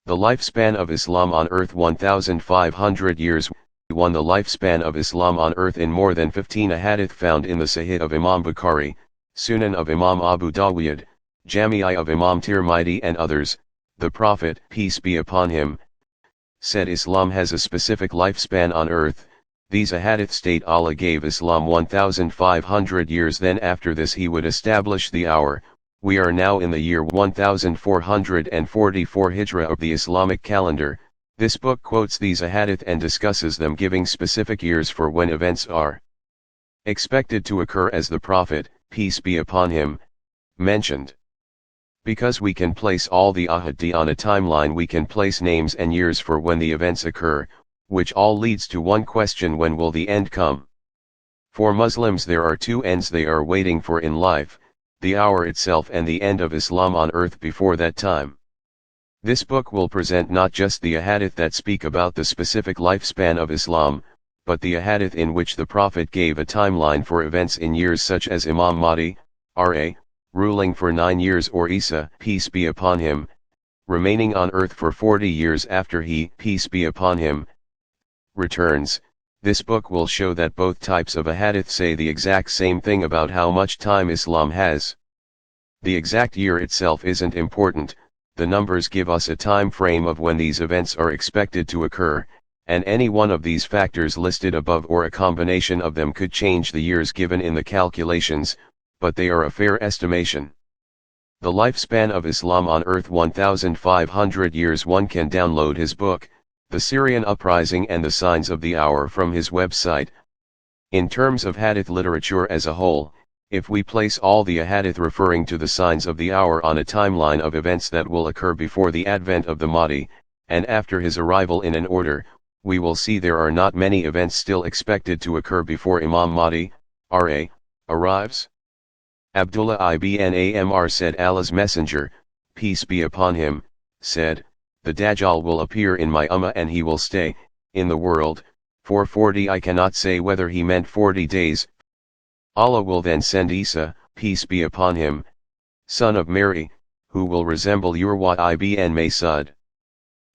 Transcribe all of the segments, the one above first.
The lifespan of Islam on earth 1,500 years. 1. The lifespan of Islam on earth in more than 15 ahadith found in the Sahih of Imam Bukhari, Sunnan of Imam Abu Dawwud, Jamii of Imam Tirmidhi and others. The Prophet, peace be upon him, said Islam has a specific lifespan on earth. These ahadith state Allah gave Islam 1,500 years, then after this he would establish the hour. We are now in the year 1444 Hijra of the Islamic calendar. This book quotes these ahadith and discusses them, giving specific years for when events are expected to occur, as the Prophet, peace be upon him, mentioned. Because we can place all the ahadtih on a timeline, we can place names and years for when the events occur, which all leads to one question: when will the end come? For Muslims there are two ends they are waiting for in life: the hour itself and the end of Islam on earth before that time. This book will present not just the ahadith that speak about the specific lifespan of Islam, but the ahadith in which the Prophet gave a timeline for events in years, such as Imam Mahdi, R.A., ruling for 9 years, or Isa, peace be upon him, remaining on earth for 40 years after he, peace be upon him, returns. This book will show that both types of ahadith say the exact same thing about how much time Islam has. The exact year itself isn't important. The numbers give us a time frame of when these events are expected to occur, and any one of these factors listed above or a combination of them could change the years given in the calculations, but they are a fair estimation. The lifespan of Islam on earth 1,500 years. One can download his book, The Syrian Uprising and the Signs of the Hour, from his website. In terms of hadith literature as a whole, if we place all the ahadith referring to the signs of the hour on a timeline of events that will occur before the advent of the Mahdi, and after his arrival in an order, we will see there are not many events still expected to occur before Imam Mahdi, R.A., arrives. Abdullah ibn Amr said, Allah's Messenger, peace be upon him, said, the Dajjal will appear in my Ummah and he will stay in the world for 40. I cannot say whether he meant 40 days. Allah will then send Isa, peace be upon him, son of Mary, who will resemble Urwah ibn Masud.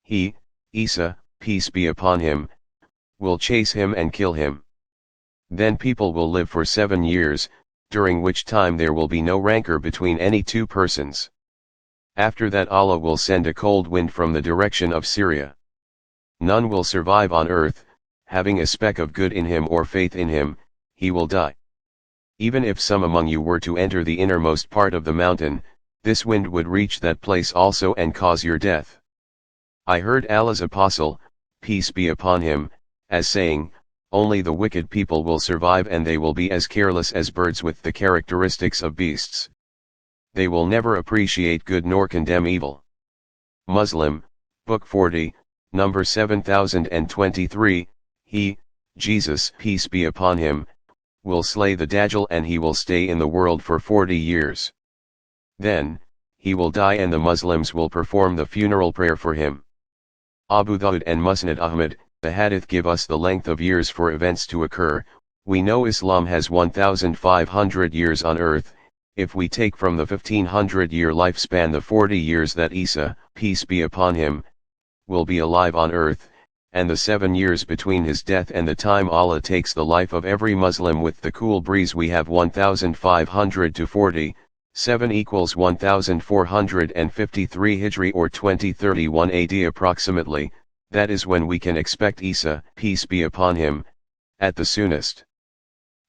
He, Isa, peace be upon him, will chase him and kill him. Then people will live for 7 years, during which time there will be no rancor between any two persons. After that Allah will send a cold wind from the direction of Syria. None will survive on earth, having a speck of good in him or faith in him. He will die. Even if some among you were to enter the innermost part of the mountain, this wind would reach that place also and cause your death. I heard Allah's apostle, peace be upon him, as saying, only the wicked people will survive, and they will be as careless as birds with the characteristics of beasts. They will never appreciate good nor condemn evil. Muslim, Book 40, number 7023, he, Jesus, peace be upon him, will slay the Dajjal and he will stay in the world for 40 years. Then, he will die and the Muslims will perform the funeral prayer for him. Abu Dawud and Musnad Ahmad, the hadith give us the length of years for events to occur. We know Islam has 1,500 years on earth. If we take from the 1,500-year lifespan the 40 years that Isa, peace be upon him, will be alive on earth, and the 7 years between his death and the time Allah takes the life of every Muslim with the cool breeze, we have 1,500 to 40, 7 equals 1,453 Hijri or 2031 AD approximately. That is when we can expect Isa, peace be upon him, at the soonest.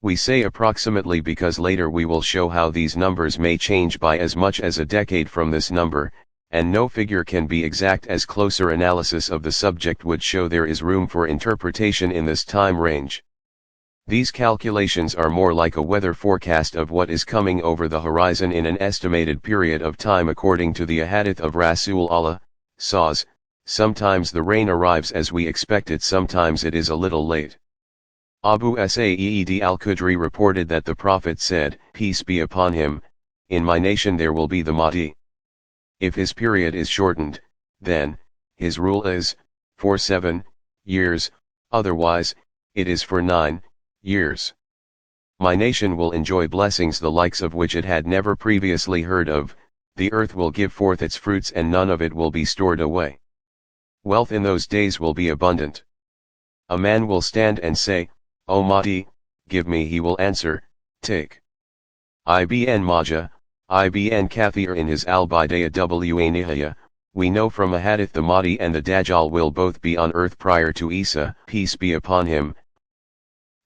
We say approximately because later we will show how these numbers may change by as much as a decade from this number, and no figure can be exact, as closer analysis of the subject would show there is room for interpretation in this time range. These calculations are more like a weather forecast of what is coming over the horizon in an estimated period of time according to the ahadith of Rasul Allah, saws. Sometimes the rain arrives as we expect it, sometimes it is a little late. Abu Sa'id al-Khudri reported that the Prophet said, peace be upon him, in my nation there will be the Mahdi. If his period is shortened, then, his rule is, for 7 years, otherwise, it is for 9 years. My nation will enjoy blessings the likes of which it had never previously heard of. The earth will give forth its fruits and none of it will be stored away. Wealth in those days will be abundant. A man will stand and say, O Mahdi, give me. He will answer, take. Ibn Majah, Ibn Kathir in his Al-Bidayah wa Nihaya, we know from Ahadith the Mahdi and the Dajjal will both be on earth prior to Isa, peace be upon him.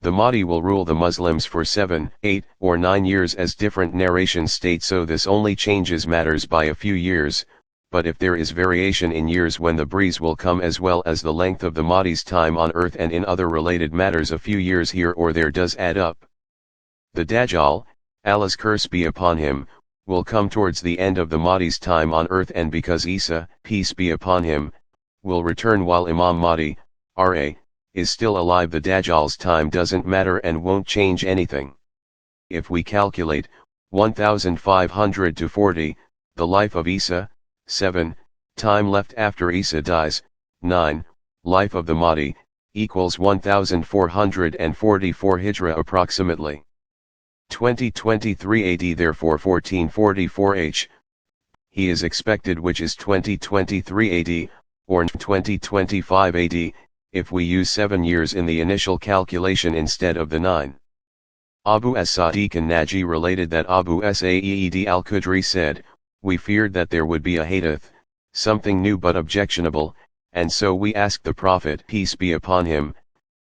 The Mahdi will rule the Muslims for 7, 8, or 9 years as different narrations state, so this only changes matters by a few years, but if there is variation in years when the breeze will come as well as the length of the Mahdi's time on earth and in other related matters, a few years here or there does add up. The Dajjal, Allah's curse be upon him, will come towards the end of the Mahdi's time on earth, and because Isa, peace be upon him, will return while Imam Mahdi, R.A., is still alive, the Dajjal's time doesn't matter and won't change anything. If we calculate 1500 to 40, the life of Isa, 7, time left after Isa dies, 9, life of the Mahdi, equals 1444 Hijra approximately. 2023 AD, therefore 1444 H. He is expected, which is 2023 AD, or 2025 AD, if we use 7 years in the initial calculation instead of the 9. Abu as-Sadiq an-Naji related that Abu Sa'id al-Khudri said, we feared that there would be a hadith, something new but objectionable, and so we asked the Prophet, peace be upon him.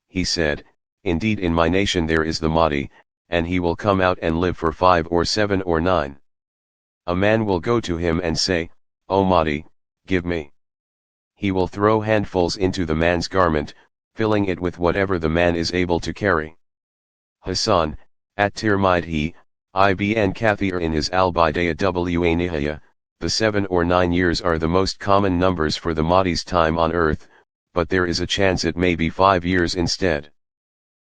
He said, indeed in my nation there is the Mahdi, and he will come out and live for 5 or 7 or 9. A man will go to him and say, O Mahdi, give me. He will throw handfuls into the man's garment, filling it with whatever the man is able to carry. Hassan, at-Tirmidhi, Ibn Kathir in his Al-Bidayah wa Nihaya, the 7 or 9 years are the most common numbers for the Mahdi's time on earth, but there is a chance it may be 5 years instead.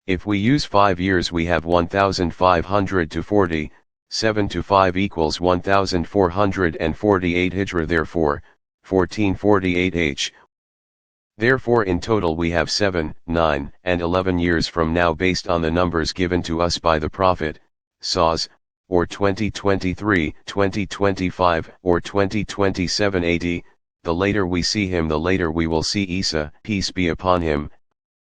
If we use 5 years we have 1500 to 40, 7 to 5 equals 1448 Hijra, therefore, 1448 H. Therefore in total we have 7, 9, and 11 years from now based on the numbers given to us by the Prophet, SAW, or 2023, 2025, or 2027 AD, the later we see him the later we will see Isa, peace be upon him,